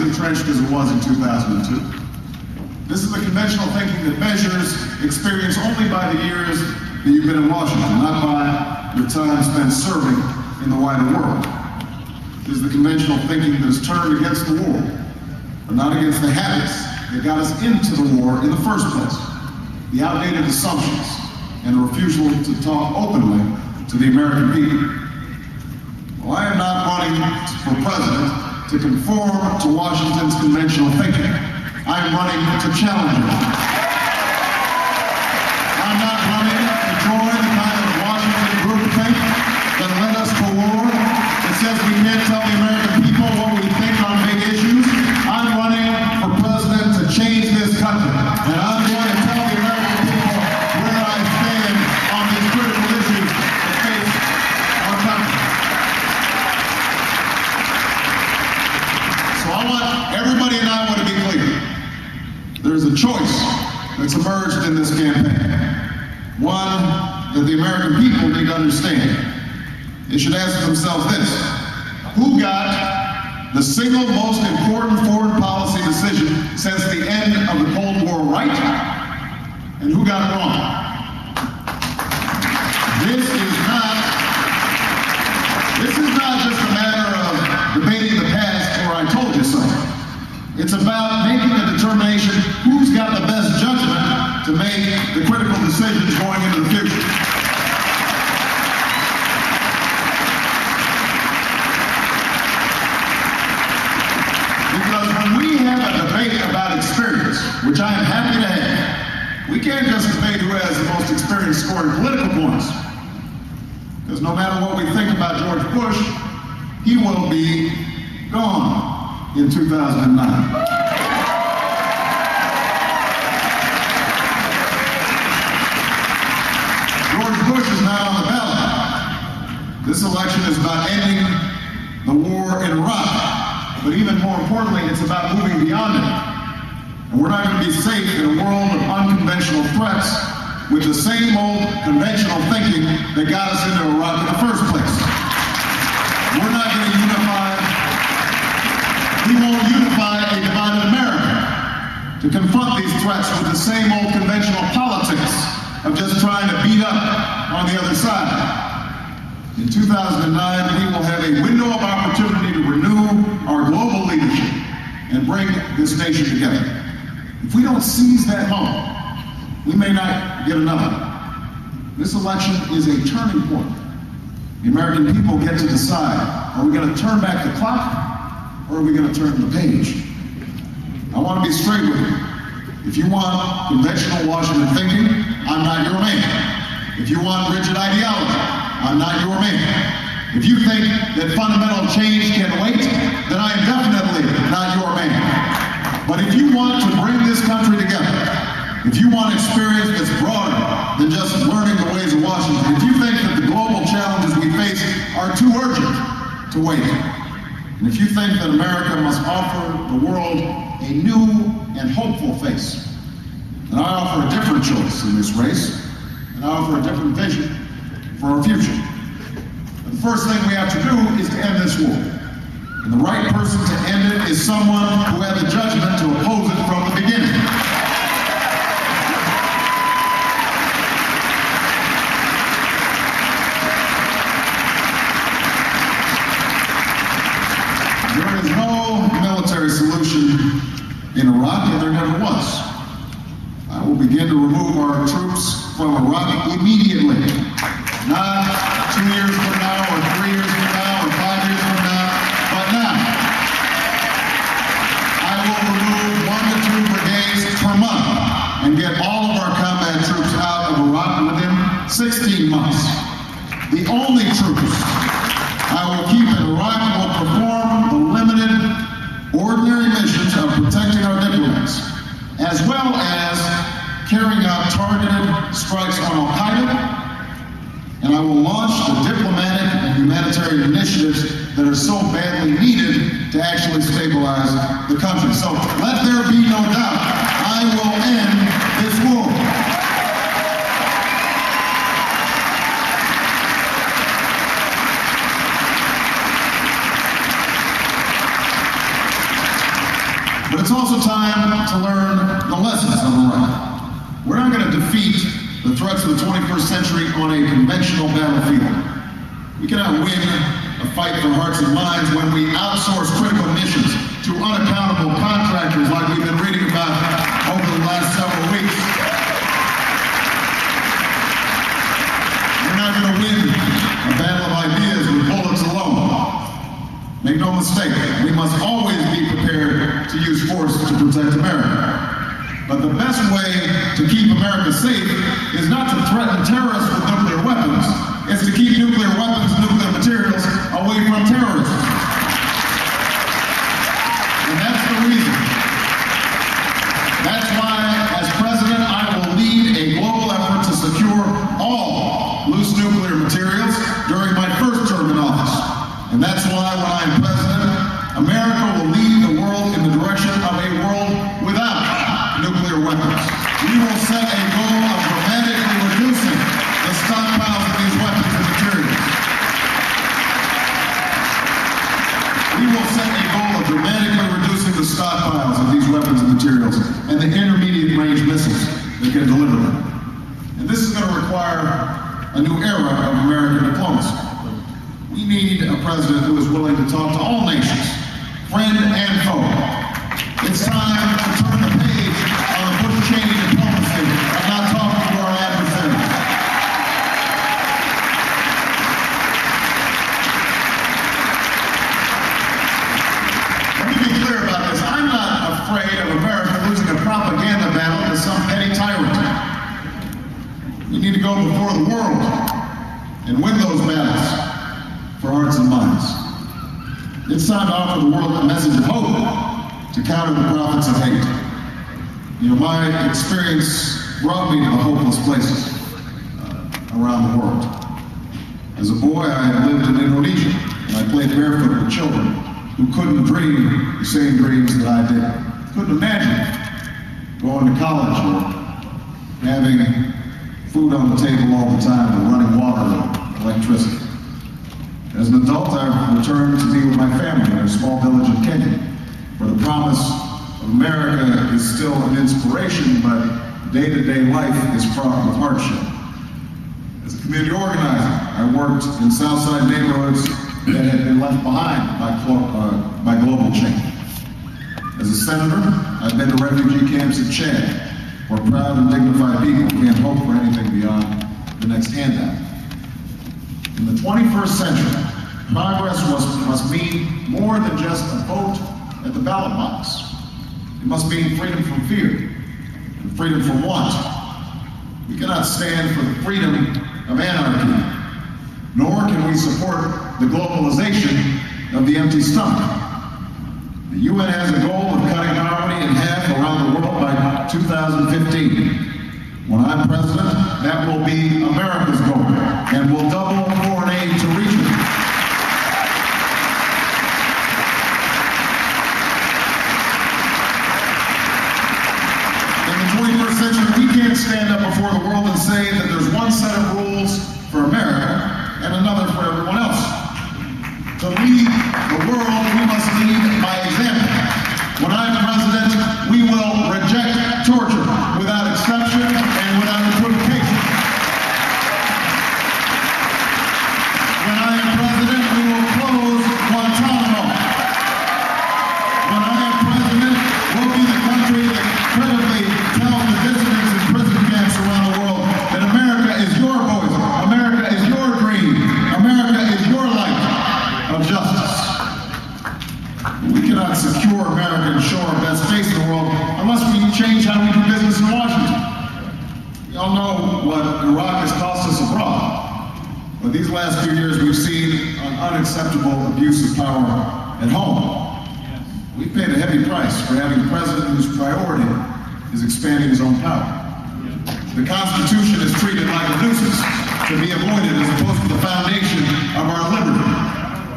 entrenched as it was in 2002. This is the conventional thinking that measures experience only by the years that you've been in Washington, not by your time spent serving in the wider world. This is the conventional thinking that is turned against the war, but not against the habits that got us into the war in the first place. The outdated assumptions and the refusal to talk openly to the American people. Well, I am not running for president to conform to Washington's conventional thinking. I am running to challenge it. I'm not running to join the kind of Washington groupthink that led us to war, that says we can't tell the American people what we think on big issues. I'm running for president to change this country, and I'm going to tell the American people where I stand on these critical issues that face our country. So I want everybody in Iowa to be clear. There's a choice that's emerged in this campaign. One that the American people need to understand. They should ask themselves this: who got the single most important foreign policy decision since the end of the Cold War right? And who got it wrong? This is not just a matter of debating the past or I told you so. It's about making a determination who's got the best judgment to make the critical decisions going into the future. Because when we have a debate about experience, which I am happy to have, we can't just debate who has the most experience scoring political points. Because no matter what we think about George Bush, he will be gone in 2009. George Bush is not on the ballot. This election is about ending the war in Iraq, but even more importantly, it's about moving beyond it. And we're not going to be safe in a world of unconventional threats with the same old conventional thinking that got us into Iraq in the first place. We're not going to we won't unify a divided America to confront these threats with the same old conventional politics of just trying to beat up on the other side. In 2009, we will have a window of opportunity to renew our global leadership and bring this nation together. If we don't seize that moment, we may not get another. This election is a turning point. The American people get to decide, are we going to turn back the clock, or are we going to turn the page? I want to be straight with you. If you want conventional Washington thinking, I'm not your man. If you want rigid ideology, I'm not your man. If you think that fundamental change can wait, then I am definitely not your man. But if you want to bring this country together, if you want experience that's broader than just learning the ways of Washington, if you think that the global challenges we face are too urgent to wait, and if you think that America must offer the world a new and hopeful face, then I offer a different choice in this race, and I offer a different vision for our future. But the first thing we have to do is to end this war. And the right person to end it is someone who had the judgment to oppose it from the beginning. There is no military solution in Iraq, and there never was. I will begin to remove our troops from Iraq immediately. Not 2 years from now, or 3 years from now, or 5 years from now, but now. I will remove 1 to 2 brigades per month and get all of our combat troops out of Iraq within 16 months. The only troops I will keep in Iraq will perform the limited, ordinary missions of protecting our diplomats, as well as carrying out targeted strikes on Al-Qaeda, and I will launch the diplomatic and humanitarian initiatives that are so badly needed to actually stabilize the country. So let there be no doubt, I will end this war. But it's also time to learn the lessons of Iraq. We're not going to defeat the threats of the 21st century on a conventional battlefield. We cannot win a fight for hearts and minds when we outsource critical missions to unaccountable contractors like we've been reading about over the last several weeks. We're not going to win a battle of ideas with bullets alone. Make no mistake, we must always be prepared to use force to protect America. But the best way to keep America safe is not to threaten terrorists with nuclear weapons. It's to keep nuclear weapons and nuclear materials away from terrorism. And that's the reason. That's why, as president, I will lead a global effort to secure all loose nuclear materials during my first term in office. And that's why, when I am president, America will lead the world in the direction of a world without nuclear weapons. We will set a goal of dramatically reducing the stockpiles of these weapons and materials. We will set a goal of dramatically reducing the stockpiles of these weapons and materials and the intermediate range missiles that can deliver them. And this is going to require a new era of American diplomacy. We need a president who is willing to talk to all nations, friend and foe. It's time to turn the page on the Bush-Cheney diplomacy and not talking to our adversaries. Let me be clear about this. I'm not afraid of America losing a propaganda battle to some petty tyrant. We need to go before the world and win those battles for hearts and minds. It's time to offer the world a message of hope to counter the prophets of hate. You know, my experience brought me to the hopeless places around the world. As a boy, I had lived in Indonesia, and I played barefoot with children who couldn't dream the same dreams that I did. Couldn't imagine going to college or having food on the table all the time, or running water and electricity. As an adult, I returned to be with my family in a small village in Kenya, where the promise of America is still an inspiration, but day-to-day life is fraught with hardship. As a community organizer, I worked in Southside neighborhoods that had been left behind by global change. As a senator, I've been to refugee camps in Chad, where proud and dignified people can't hope for anything beyond the next handout. In the 21st century, progress must mean more than just a vote at the ballot box. It must mean freedom from fear and freedom from want. We cannot stand for the freedom of anarchy, nor can we support the globalization of the empty stomach. The UN has a goal of cutting poverty in half around the world by 2015. When I'm president, that will be America's goal, and we'll double foreign aid to reach it. In the 21st century, we can't stand up before the world and say that there's one set of rules for America and another for everyone else. To lead the world, we must lead by example. When I'm president, we will reject torture without exception and without equivocation. When I am president, we will close Guantanamo. When I am president, we'll be the country that credibly tells the dissidents in prison camps around the world that America is your voice, America is your dream, America is your light of justice. We cannot secure America and show our best face in the world unless we change how we do business in Washington. We all know what Iraq has cost us abroad, but these last few years we've seen an unacceptable abuse of power at home. We've paid a heavy price for having a president whose priority is expanding his own power. The Constitution is treated like a nuisance to be avoided as opposed to the foundation of our liberty.